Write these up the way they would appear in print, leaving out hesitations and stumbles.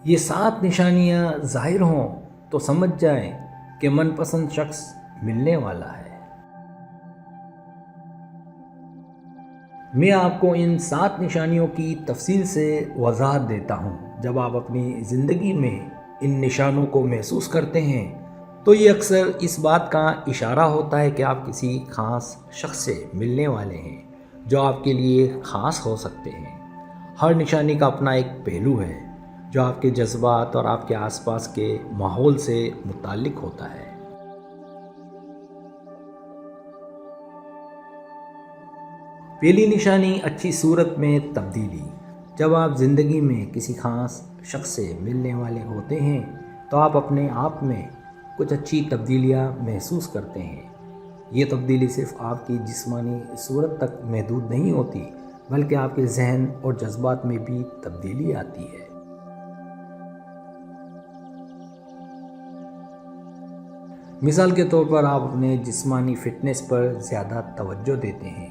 یہ 7 نشانیاں ظاہر ہوں تو سمجھ جائیں کہ من پسند شخص ملنے والا ہے۔ میں آپ کو ان 7 نشانیوں کی تفصیل سے وضاحت دیتا ہوں۔ جب آپ اپنی زندگی میں ان نشانوں کو محسوس کرتے ہیں تو یہ اکثر اس بات کا اشارہ ہوتا ہے کہ آپ کسی خاص شخص سے ملنے والے ہیں جو آپ کے لیے خاص ہو سکتے ہیں۔ ہر نشانی کا اپنا ایک پہلو ہے جو آپ کے جذبات اور آپ کے آس پاس کے ماحول سے متعلق ہوتا ہے۔ پہلی نشانی اچھی صورت میں تبدیلی۔ جب آپ زندگی میں کسی خاص شخص سے ملنے والے ہوتے ہیں تو آپ اپنے آپ میں کچھ اچھی تبدیلیاں محسوس کرتے ہیں۔ یہ تبدیلی صرف آپ کی جسمانی صورت تک محدود نہیں ہوتی بلکہ آپ کے ذہن اور جذبات میں بھی تبدیلی آتی ہے۔ مثال کے طور پر آپ اپنے جسمانی فٹنس پر زیادہ توجہ دیتے ہیں،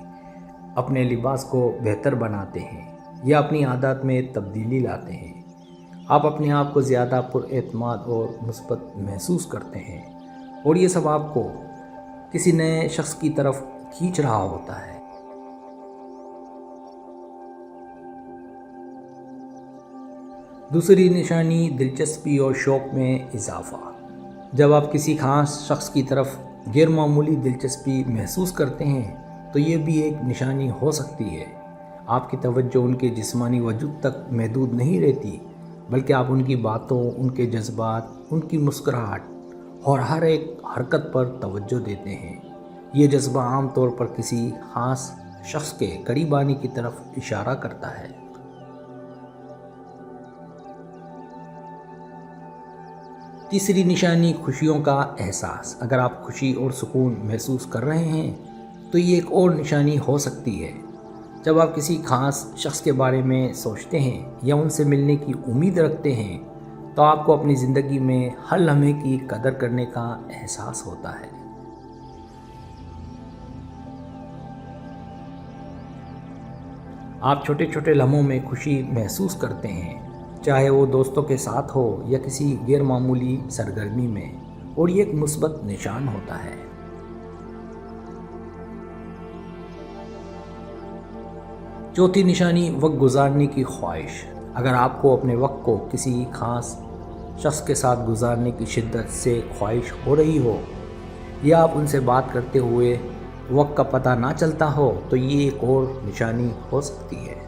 اپنے لباس کو بہتر بناتے ہیں یا اپنی عادات میں تبدیلی لاتے ہیں۔ آپ اپنے آپ کو زیادہ پر اعتماد اور مثبت محسوس کرتے ہیں اور یہ سب آپ کو کسی نئے شخص کی طرف کھینچ رہا ہوتا ہے۔ دوسری نشانی دلچسپی اور شوق میں اضافہ۔ جب آپ کسی خاص شخص کی طرف غیر معمولی دلچسپی محسوس کرتے ہیں تو یہ بھی ایک نشانی ہو سکتی ہے۔ آپ کی توجہ ان کے جسمانی وجود تک محدود نہیں رہتی بلکہ آپ ان کی باتوں، ان کے جذبات، ان کی مسکراہٹ اور ہر ایک حرکت پر توجہ دیتے ہیں۔ یہ جذبہ عام طور پر کسی خاص شخص کے قریب آنے کی طرف اشارہ کرتا ہے۔ تیسری نشانی خوشیوں کا احساس۔ اگر آپ خوشی اور سکون محسوس کر رہے ہیں تو یہ ایک اور نشانی ہو سکتی ہے۔ جب آپ کسی خاص شخص کے بارے میں سوچتے ہیں یا ان سے ملنے کی امید رکھتے ہیں تو آپ کو اپنی زندگی میں ہر لمحے کی قدر کرنے کا احساس ہوتا ہے۔ آپ چھوٹے چھوٹے لمحوں میں خوشی محسوس کرتے ہیں، چاہے وہ دوستوں کے ساتھ ہو یا کسی غیر معمولی سرگرمی میں، اور یہ ایک مثبت نشان ہوتا ہے۔ چوتھی نشانی وقت گزارنے کی خواہش۔ اگر آپ کو اپنے وقت کو کسی خاص شخص کے ساتھ گزارنے کی شدت سے خواہش ہو رہی ہو یا آپ ان سے بات کرتے ہوئے وقت کا پتہ نہ چلتا ہو تو یہ ایک اور نشانی ہو سکتی ہے۔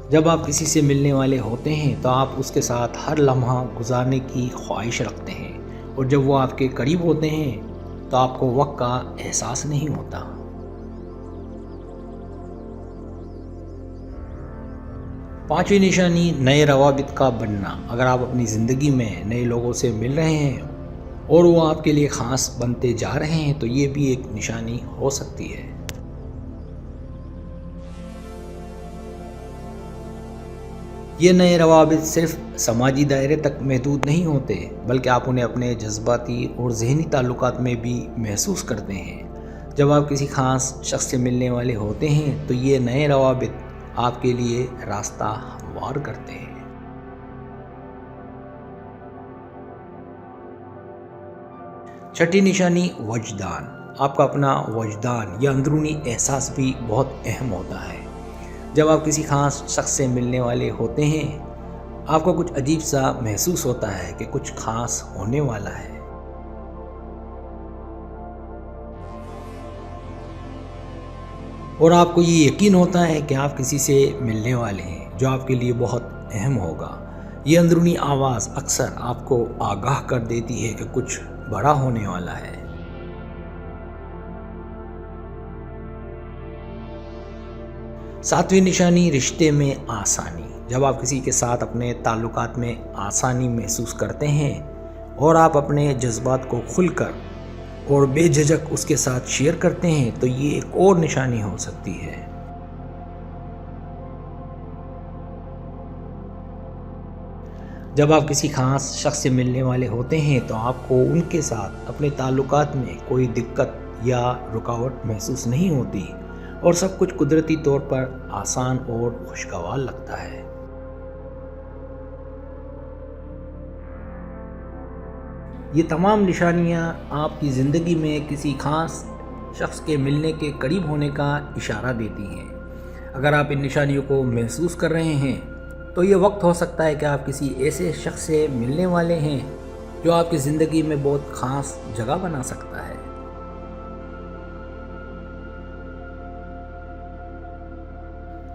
جب آپ کسی سے ملنے والے ہوتے ہیں تو آپ اس کے ساتھ ہر لمحہ گزارنے کی خواہش رکھتے ہیں اور جب وہ آپ کے قریب ہوتے ہیں تو آپ کو وقت کا احساس نہیں ہوتا۔ پانچویں نشانی نئے روابط کا بننا۔ اگر آپ اپنی زندگی میں نئے لوگوں سے مل رہے ہیں اور وہ آپ کے لیے خاص بنتے جا رہے ہیں تو یہ بھی ایک نشانی ہو سکتی ہے۔ یہ نئے روابط صرف سماجی دائرے تک محدود نہیں ہوتے بلکہ آپ انہیں اپنے جذباتی اور ذہنی تعلقات میں بھی محسوس کرتے ہیں۔ جب آپ کسی خاص شخص سے ملنے والے ہوتے ہیں تو یہ نئے روابط آپ کے لیے راستہ ہموار کرتے ہیں۔ چھٹی نشانی وجدان۔ آپ کا اپنا وجدان یا اندرونی احساس بھی بہت اہم ہوتا ہے۔ جب آپ کسی خاص شخص سے ملنے والے ہوتے ہیں آپ کو کچھ عجیب سا محسوس ہوتا ہے کہ کچھ خاص ہونے والا ہے۔ اور آپ کو یہ یقین ہوتا ہے کہ آپ کسی سے ملنے والے ہیں جو آپ کے لیے بہت اہم ہوگا۔ یہ اندرونی آواز اکثر آپ کو آگاہ کر دیتی ہے کہ کچھ بڑا ہونے والا ہے۔ ساتویں نشانی رشتے میں آسانی۔ جب آپ کسی کے ساتھ اپنے تعلقات میں آسانی محسوس کرتے ہیں اور آپ اپنے جذبات کو کھل کر اور بے جھجک اس کے ساتھ شیئر کرتے ہیں تو یہ ایک اور نشانی ہو سکتی ہے۔ جب آپ کسی خاص شخص سے ملنے والے ہوتے ہیں تو آپ کو ان کے ساتھ اپنے تعلقات میں کوئی دقت یا رکاوٹ محسوس نہیں ہوتی اور سب کچھ قدرتی طور پر آسان اور خوشگوار لگتا ہے۔ یہ تمام نشانیاں آپ کی زندگی میں کسی خاص شخص کے ملنے کے قریب ہونے کا اشارہ دیتی ہیں۔ اگر آپ ان نشانیوں کو محسوس کر رہے ہیں تو یہ وقت ہو سکتا ہے کہ آپ کسی ایسے شخص سے ملنے والے ہیں جو آپ کی زندگی میں بہت خاص جگہ بنا سکتا ہے۔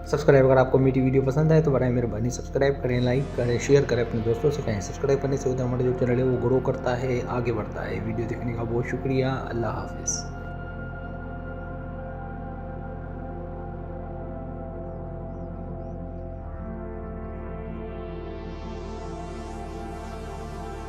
سبسکرائب، اگر آپ کو میری ویڈیو پسند ہے تو برائے مہربانی سبسکرائب کریں، لائک کریں، شیئر کریں، اپنے دوستوں سے کہیں۔ سبسکرائب کرنے سے ادھر ہمارا جو چینل ہے وہ گرو کرتا ہے، آگے بڑھتا ہے۔ ویڈیو دیکھنے کا بہت شکریہ۔ اللہ حافظ۔